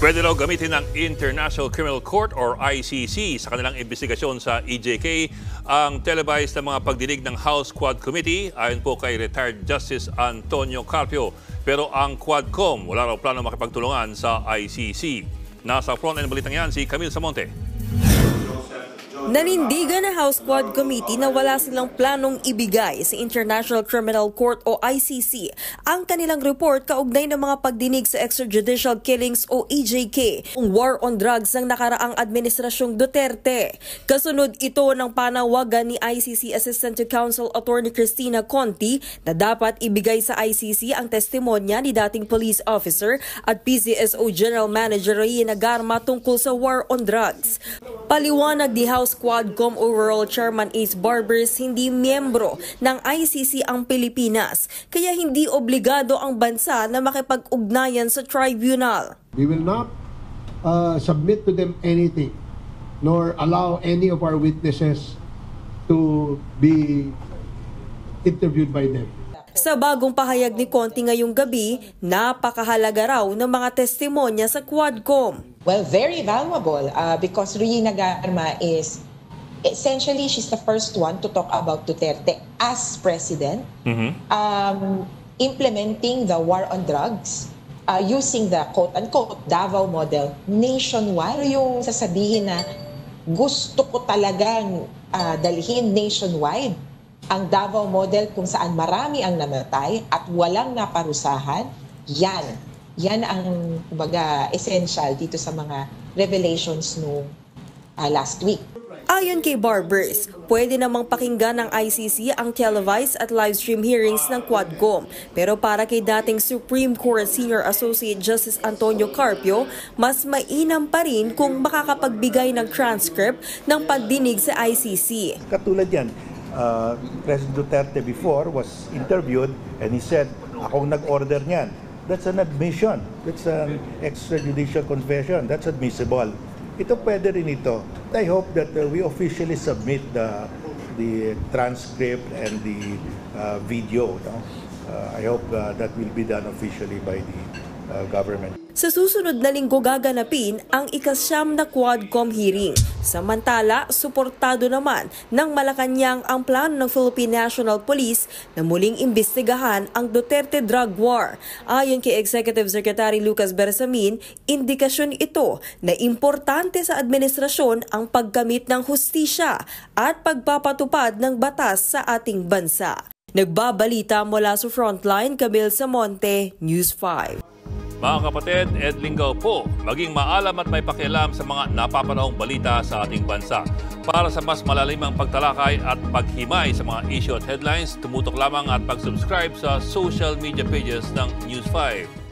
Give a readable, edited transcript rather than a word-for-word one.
Pwede raw gamitin ng International Criminal Court or ICC sa kanilang investigasyon sa EJK ang televised na mga pagdinig ng House Quad Committee ayon po kay retired Justice Antonio Carpio. Pero ang Quadcom wala raw plano makipagtulungan sa ICC. Nasa front-end balitang yan si Camille Samonte. Nanindigan ng House Quad Committee na wala silang planong ibigay sa International Criminal Court o ICC ang kanilang report kaugnay ng mga pagdinig sa extrajudicial killings o EJK, ang war on drugs ng nakaraang administrasyong Duterte. Kasunod ito ng panawagan ni ICC Assistant to Counsel Attorney Cristina Conti na dapat ibigay sa ICC ang testimonya ni dating police officer at PCSO General Manager Reyna Garma tungkol sa war on drugs. Paliwanag ni House Quadcom Overall Chairman Ace Barbers, hindi miyembro ng ICC ang Pilipinas, kaya hindi obligado ang bansa na makipag-ugnayan sa tribunal. We will not submit to them anything, nor allow any of our witnesses to be interviewed by them. Sa bagong pahayag ni Conti ngayong gabi, napakahalaga raw ng mga testimonya sa Quadcom. Well, very valuable because Reyna Garma is essentially, she's the first one to talk about Duterte as president, implementing the war on drugs, using the quote-unquote Davao model nationwide. Yung sasabihin na gusto ko talagang dalhin nationwide ang Davao model kung saan marami ang namatay at walang naparusahan, yan ang kumbaga essential dito sa mga revelations no last week. Ayon kay Barbers, pwede namang pakinggan ng ICC ang televised at livestream hearings ng Quadcom. Pero para kay dating Supreme Court Senior Associate Justice Antonio Carpio, mas mainam pa rin kung makakapagbigay ng transcript ng pagdinig sa ICC. Katulad yan, President Duterte before was interviewed and he said, akong nag-order niyan. That's an admission. That's an extrajudicial confession. That's admissible. Ito pwede rin ito. I hope that we officially submit the transcript and the video. No? I hope that will be done officially by the government. Sa susunod na linggo gaganapin ang ika-9 na Quadcom hearing. Samantala, suportado naman ng Malacanang ang plano ng Philippine National Police na muling imbestigahan ang Duterte drug war. Ayon kay Executive Secretary Lucas Bersamin, indikasyon ito na importante sa administrasyon ang paggamit ng hustisya at pagpapatupad ng batas sa ating bansa. Nagbabalita mula sa Frontline, Camille Samonte, News 5. Mga kapatid, Ed Lingaw po, maging maalam at may pakialam sa mga napapanahong balita sa ating bansa. Para sa mas malalimang pagtalakay at paghimay sa mga issue at headlines, tumutok lamang at pag-subscribe sa social media pages ng News 5.